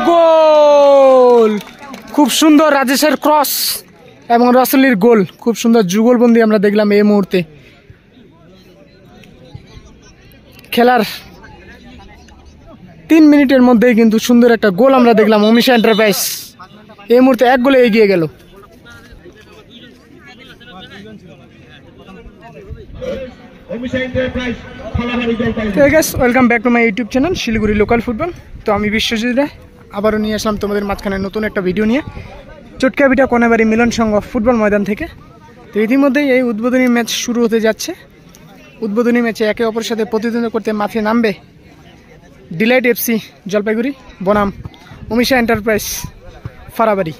গোল! খুব সুন্দর রাজেশের ক্রস এবং রাসেলির গোল, খুব সুন্দর যুগলবন্দি আমরা দেখলাম এই মুহূর্তে। খেলার 3 মিনিটের মধ্যেই কিন্তু সুন্দর একটা গোল আমরা দেখলাম। অমিশা এন্টারপ্রাইজ এই মুহূর্তে 1 গোলে এগিয়ে গেল। Welcome back to my YouTube channel Siliguri local football. তো আমি বিশ্বজিৎ রায় আবারও নিয়ে আসলাম তোমাদের মাঝখানে নতুন একটা ভিডিও নিয়ে, চটকাবিটা কোনাবাড়ি মিলন সংঘ ফুটবল ময়দান থেকে। তো ইতিমধ্যেই এই উদ্বোধনী ম্যাচ শুরু হতে যাচ্ছে। উদ্বোধনী ম্যাচে একে অপরের সাথে প্রতিদ্বন্দ্বিতা করতে মাঠে নামবে ডিলাইট এফসি জলপাইগুড়ি বনাম অমিশা এন্টারপ্রাইজ ফারাবাড়ি।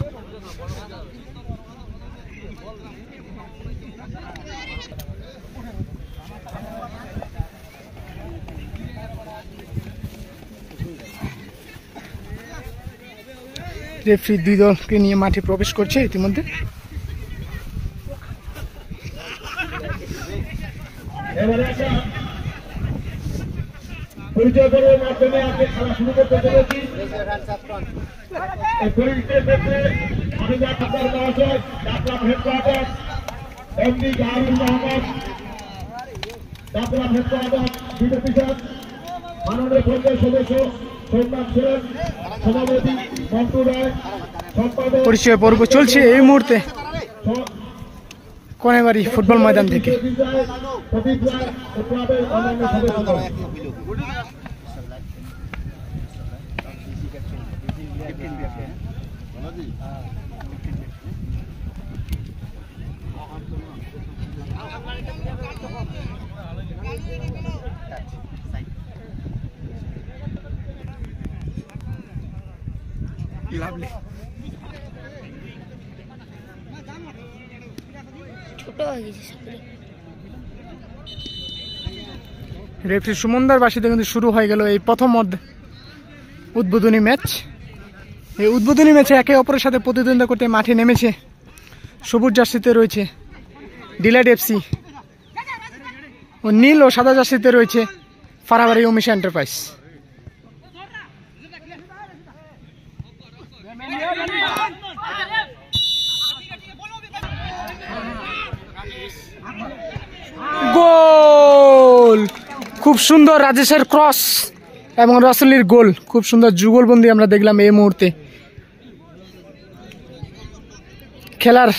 রেফারি 2 দলকে নিয়ে মাঠে প্রবেশ করছে ইতিমধ্যে। পরিচয় পর্ব চলছে এই মুহূর্তে কোনাবাড়ি ফুটবল ময়দান থেকে। রেফারি সুমনদার বাসিতে কিন্তু শুরু হয়ে গেল এই প্রথম উদ্বোধনী ম্যাচ। এই উদ্বোধনী ম্যাচে একে অপরের সাথে প্রতিদ্বন্দ্বিতা করতে মাঠে নেমেছে সবুজ জার্সিতে রয়েছে ডিলাইট এফসি ও নীল ও সাদা জার্সিতে রয়েছে ফারাবাড়ি অমিশা এন্টারপ্রাইজ। গোল! খুব সুন্দর রাজেশের ক্রস এবং রাসেলির গোল, খুব সুন্দর যুগলবন্দি আমরা দেখলাম এই মুহূর্তে। খেলার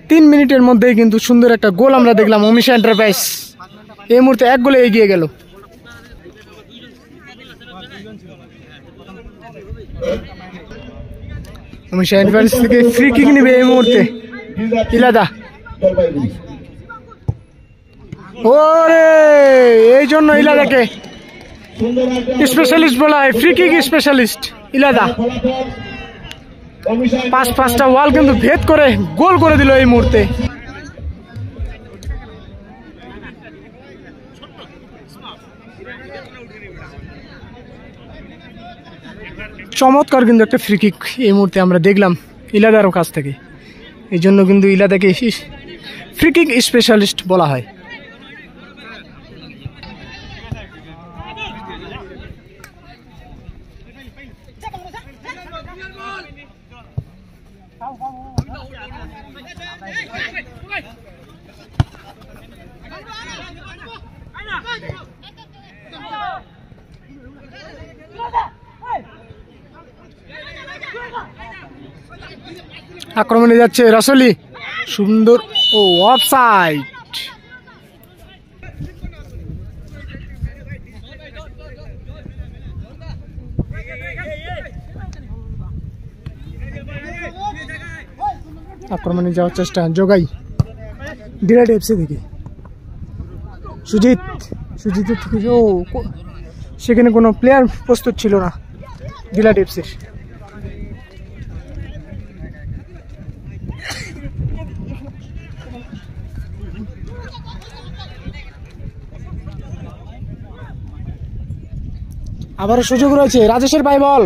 3 মিনিটের মধ্যেই কিন্তু সুন্দর একটা গোল আমরা দেখলাম। অমিশা এন্টারপ্রাইজ এই মুহূর্তে 1 গোলে এগিয়ে গেল। অমিশা এন্টারপ্রাইজ থেকে ফ্রি কিক নেবে এই মুহূর্তে ইলাদা। ওরে, এই জন্য ইলাদাকে স্পেশালিস্ট বলা হয়, ফ্রি কিক স্পেশালিস্ট ইলাদা। 5টা ওয়াল কিন্তু ভেদ করে গোল করে দিল এই মুহূর্তে। চমৎকার কিন্তু একটা ফ্রি কিক এই মুহূর্তে আমরা দেখলাম ইলাদারও কাছ থেকে। এই জন্য কিন্তু ইলাদাকে ফ্রি কিক স্পেশালিস্ট বলা হয়। আক্রমণে যাচ্ছে রাসেলি, সুন্দর ও অফসাইড। আক্রমণে যাওয়ার চেষ্টা জোগাই ডিলাইট এফসি থেকে সুজিতের থেকে। ও সেখানে কোনো প্লেয়ার প্রস্তুত ছিল না ডিলাইট এফসির। আবারও সুযোগ রয়েছে, রাজেশের পায়ে বল।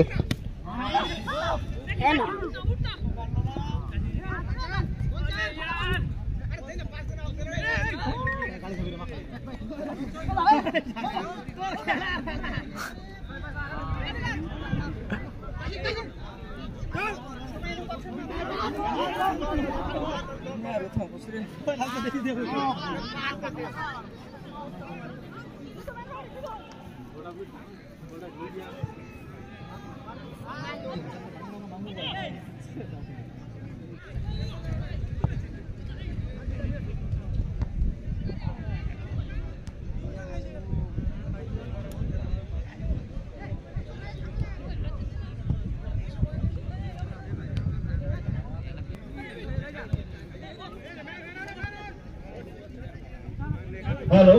Hello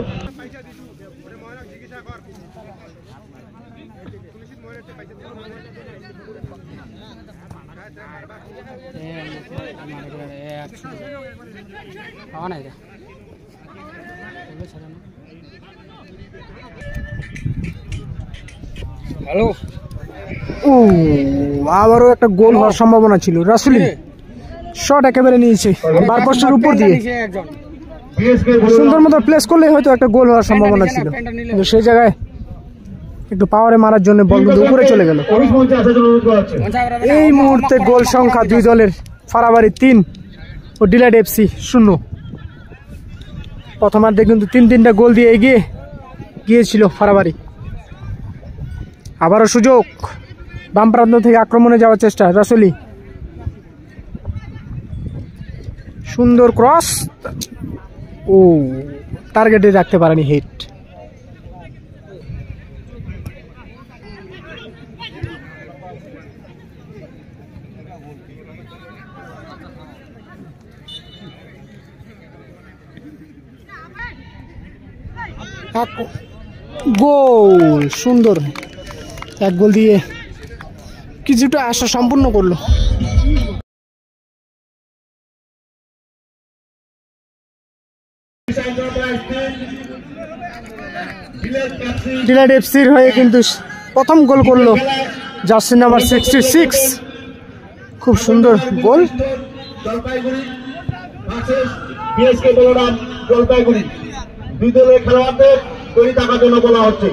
hello. ও আবারও একটা গোল হওয়ার সম্ভাবনা ছিল। রাসুলি শট একেবারে নিয়েছে বার পোস্টের উপর দিয়ে, সুন্দর মতো প্লেস করলে হয়তো একটা গোল হওয়ার সম্ভাবনা ছিল, কিন্তু সেই জায়গায় একটু পাওয়ারে মারার জন্য বল কিন্তু উপরে চলে গেল। এই মুহূর্তে গোল সংখ্যা দুই দলের, ফারাবাড়ি 3 ও ডিলাইট এফসি 0। প্রথমার্ধে কিন্তু 3-3টা গোল দিয়ে এগিয়ে গিয়েছিল ফারাবাড়ি। আবারও সুযোগ, বাম প্রান্ত থেকে আক্রমণে যাওয়ার চেষ্টা রাসুলি, সুন্দর ক্রস, ও টার্গেটে রাখতে পারেনি, হিট। গোল, সুন্দর এক গোল দিয়ে কিছুটা আশা সম্পূর্ণ করলো। ডিলাইট এফসির হয়ে কিন্তু প্রথম গোল করলো জার্সি নাম্বার 66, খুব সুন্দর গোল। জলপাইগুড়ি দুই দলের খেলোয়াড়দের তৈরি থাকার জন্য বলা হচ্ছে।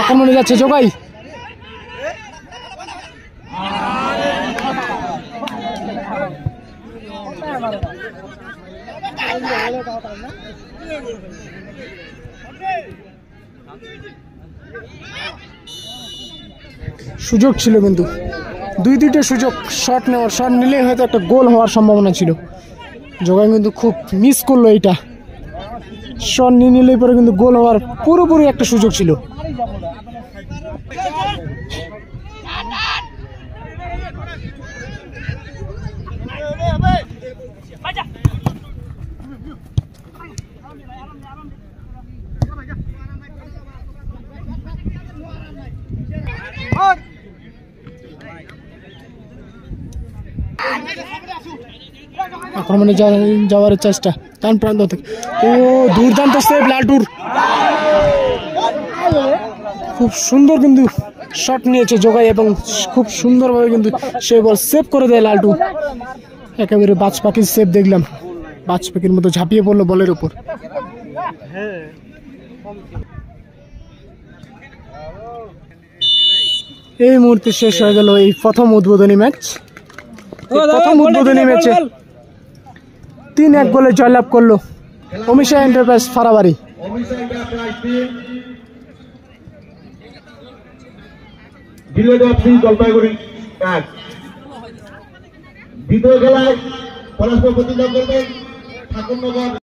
আক্রমণে যাচ্ছে জোগাই, সুযোগ ছিল কিন্তু দুইটা সুযোগ শট নেওয়ার, শট নিলে হয়তো একটা গোল হওয়ার সম্ভাবনা ছিল। জোগাই কিন্তু খুব মিস করলো এইটা, শট নিয়ে নিলে পরে কিন্তু গোল হওয়ার পুরোপুরি একটা সুযোগ ছিল। আক্রমণে যাওয়ার চেষ্টা ডান প্রান্ত থেকে, ও দুর্দান্ত সেভ লালটুর, খুব সুন্দর কিন্তু শট নিয়েছে জোগাই এবং খুব সুন্দরভাবে কিন্তু সে বল সেভ করে দেয় লালটু। একেবারে বাজ পাখির সেভ দেখলাম, বাজ পাখির মতো ঝাঁপিয়ে পড়লো বলের উপর। এই মুহূর্তে শেষ হয়ে গেল এই প্রথম উদ্বোধনী ম্যাচ। প্রথম উদ্বোধনী ম্যাচে 3-1 গোলে জয়লাভ করলো অমিশা এন্টারপ্রাইজ ফারাবাড়ি। জলপাইগুড়ি দ্বিতীয় খেলায় পরস্পর প্রতিযোগিতা করবেন ঠাকুরনগর